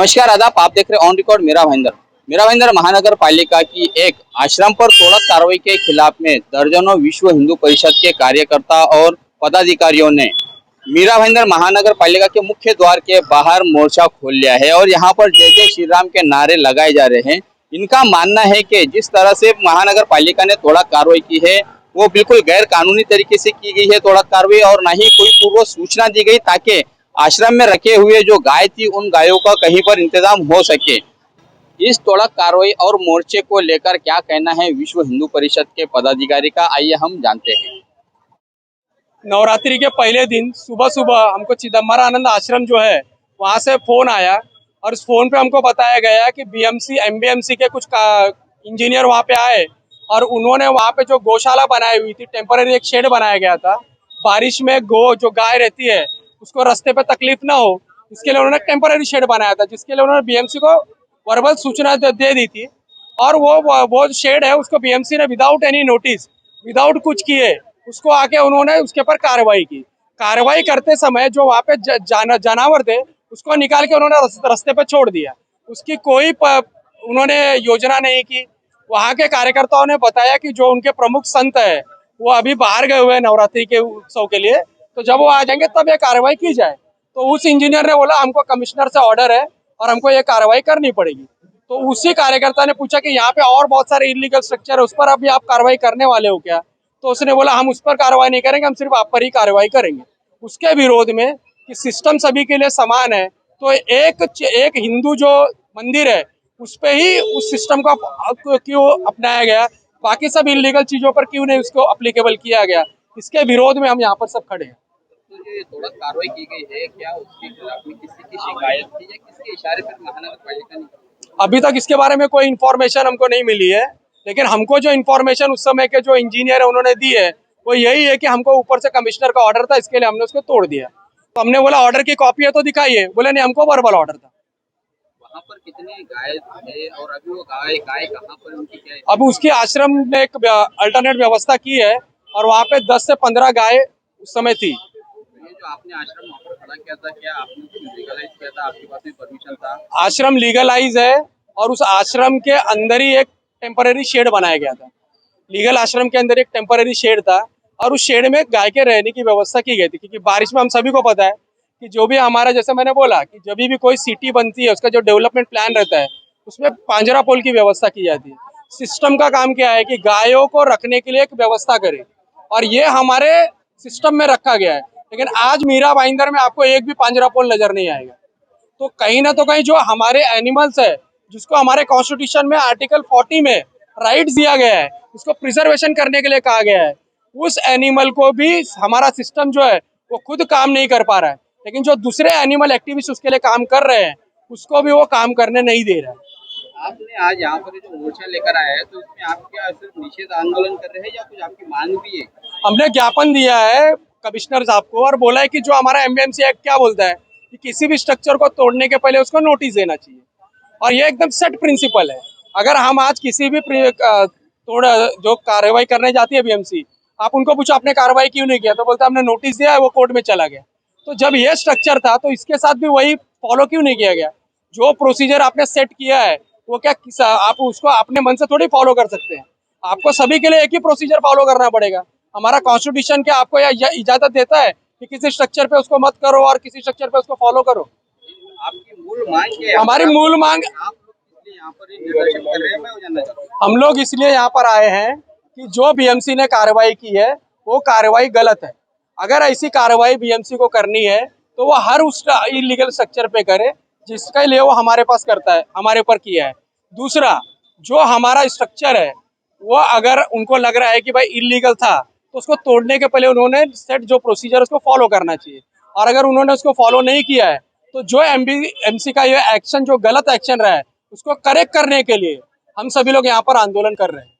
नमस्कार आदाब, आप देख रहे ऑन रिकॉर्ड मेरा भाईंदर महानगर पालिका की एक आश्रम पर तोड़क कार्रवाई के खिलाफ में दर्जनों विश्व हिंदू परिषद के कार्यकर्ता और पदाधिकारियों ने मीरा भाईंदर महानगर पालिका के मुख्य द्वार के बाहर मोर्चा खोल लिया है और यहाँ पर जय जय श्री राम के नारे लगाए जा रहे हैं। इनका मानना है कि जिस तरह से महानगर पालिका ने तोड़क कार्रवाई की है वो बिल्कुल गैर कानूनी तरीके से की गई है तोड़क कार्रवाई, और न ही कोई पूर्व सूचना दी गई ताकि आश्रम में रखे हुए जो गाय थी उन गायों का कहीं पर इंतजाम हो सके। इस तोड़क कार्रवाई और मोर्चे को लेकर क्या कहना है विश्व हिंदू परिषद के पदाधिकारी का, आइए हम जानते हैं। नवरात्रि के पहले दिन सुबह सुबह हमको चिदम्बरानंद आश्रम जो है वहाँ से फोन आया और उस फोन पे हमको बताया गया कि बीएमसी एमबीएमसी के कुछ इंजीनियर वहाँ पे आए और उन्होंने वहाँ पे जो गौशाला बनाई हुई थी, टेम्पररी एक शेड बनाया गया था, बारिश में जो गाय रहती है उसको रास्ते पे तकलीफ ना हो इसके लिए उन्होंने टेम्पररी शेड बनाया था, जिसके लिए उन्होंने बीएमसी को वर्बल सूचना दे दी थी। और वो शेड है उसको बीएमसी ने विदाउट एनी नोटिस, विदाउट कुछ किए उसको आके उन्होंने उसके ऊपर कार्रवाई की। कार्रवाई करते समय जो वहाँ पे जानवर थे उसको निकाल के उन्होंने रास्ते पे छोड़ दिया। उसकी कोई उन्होंने योजना नहीं की। वहाँ के कार्यकर्ताओं ने बताया कि जो उनके प्रमुख संत है वो अभी बाहर गए हुए हैं नवरात्रि के उत्सव के लिए, तो जब वो आ जाएंगे तब ये कार्रवाई की जाए। तो उस इंजीनियर ने बोला हमको कमिश्नर से ऑर्डर है और हमको ये कार्रवाई करनी पड़ेगी। तो उसी कार्यकर्ता ने पूछा कि यहाँ पे और बहुत सारे इलीगल स्ट्रक्चर है, उस पर अभी आप कार्रवाई करने वाले हो क्या? तो उसने बोला हम उस पर कार्रवाई नहीं करेंगे, हम सिर्फ आप पर ही कार्रवाई करेंगे। उसके विरोध में कि सिस्टम सभी के लिए समान है, तो एक हिंदू जो मंदिर है उस पे ही उस सिस्टम को क्यों अपनाया गया, बाकी सब इलीगल चीजों पर क्यों नहीं उसको अप्लीकेबल किया गया, इसके विरोध में हम यहाँ पर सब खड़े हैं। तो जो ये तोड़क कार्रवाई की गई है, क्या उसके खिलाफ में किसी की शिकायत थी या किसके इशारे पर महानगर पालिका ने? अभी तक इसके बारे में कोई इन्फॉर्मेशन हमको नहीं मिली है, लेकिन हमको जो इन्फॉर्मेशन उस समय के जो इंजीनियर है उन्होंने दी है वो यही है कि हमको ऊपर से कमिश्नर का ऑर्डर था, इसके लिए हमने उसको तोड़ दिया। तो हमने बोला ऑर्डर की कॉपी है तो दिखाइए, बोले नहीं हमको वर्बल ऑर्डर था। वहाँ पर कितने गाय थे और अभी वो गाय कहाँ पर, उनकी क्या है? अब उसकी आश्रम ने एक अल्टरनेट व्यवस्था की है और वहाँ पे 10 से 15 गाय उस समय थी। ये जो आपने आश्रम वहाँ पर खड़ा किया था, क्या आपने लीगलाइज किया था? आपके पास में परमिशन था? आश्रम लीगलाइज है और उस आश्रम के अंदर ही एक टेम्पररी शेड बनाया गया था। लीगल आश्रम के अंदर एक टेम्पररी शेड था और उस शेड में गाय के रहने की व्यवस्था की गई थी, क्योंकि बारिश में हम सभी को पता है कि जो भी हमारा, जैसे मैंने बोला कि जब भी कोई सिटी बनती है उसका जो डेवलपमेंट प्लान रहता है उसमें पांजरा पोल की व्यवस्था की जाती है। सिस्टम का काम क्या है कि गायों को रखने के लिए एक व्यवस्था करे और ये हमारे सिस्टम में रखा गया है। लेकिन आज मीरा भाईंदर में आपको एक भी पांजरा पोल नजर नहीं आएगा। तो कहीं ना तो कहीं जो हमारे एनिमल्स है, जिसको हमारे कॉन्स्टिट्यूशन में आर्टिकल 40 में राइट्स दिया गया है, उसको प्रिजर्वेशन करने के लिए कहा गया है, उस एनिमल को भी हमारा सिस्टम जो है वो खुद काम नहीं कर पा रहा है। लेकिन जो दूसरे एनिमल एक्टिविस्ट उसके लिए काम कर रहे हैं उसको भी वो काम करने नहीं दे रहा है। आपने आज यहाँ पर जो मोर्चा लेकर आया है, तो इसमें आप क्या सिर्फ निषेध आंदोलन कर रहे हैं या कुछ आपकी मांग भी है? हमने ज्ञापन दिया है कमिश्नर साहब को और बोला है कि जो हमारा एमबीएमसी एक्ट क्या बोलता है कि किसी भी स्ट्रक्चर को तोड़ने के पहले उसको नोटिस देना चाहिए, और ये एकदम सेट प्रिंसिपल है। अगर हम आज किसी भी जो कार्रवाई करने जाती है बीएमसी, आप उनको पूछो आपने कार्रवाई क्यों नहीं किया, तो बोलते हमने नोटिस दिया है, वो कोर्ट में चला गया। तो जब ये स्ट्रक्चर था तो इसके साथ भी वही फॉलो क्यों नहीं किया गया? जो प्रोसीजर आपने सेट किया है वो क्या आप उसको अपने मन से थोड़ी फॉलो कर सकते हैं? आपको सभी के लिए एक ही प्रोसीजर फॉलो करना पड़ेगा। हमारा कॉन्स्टिट्यूशन क्या आपको यह इजाजत देता है कि किसी स्ट्रक्चर पे उसको मत करो और किसी स्ट्रक्चर पे उसको फॉलो करो? आपकी मूल मांग क्या है? हमारी मूल मांग, आप लोग यहाँ पर निदर्शन कर रहे हैं, मैं वो जानना चाहता हूँ। हम लोग इसलिए यहाँ पर आए हैं कि जो बीएमसी ने कार्रवाई की है वो कार्रवाई गलत है। अगर ऐसी कार्रवाई बीएमसी को करनी है तो वो हर उस इलीगल स्ट्रक्चर पे करे जिसके लिए वो हमारे पास करता है, हमारे ऊपर किया है। दूसरा, जो हमारा स्ट्रक्चर है वो अगर उनको लग रहा है कि भाई इलीगल था तो उसको तोड़ने के पहले उन्होंने सेट जो प्रोसीजर उसको फॉलो करना चाहिए, और अगर उन्होंने उसको फॉलो नहीं किया है तो जो एमबीएमसी का ये एक्शन, जो गलत एक्शन रहा है, उसको करेक्ट करने के लिए हम सभी लोग यहाँ पर आंदोलन कर रहे हैं।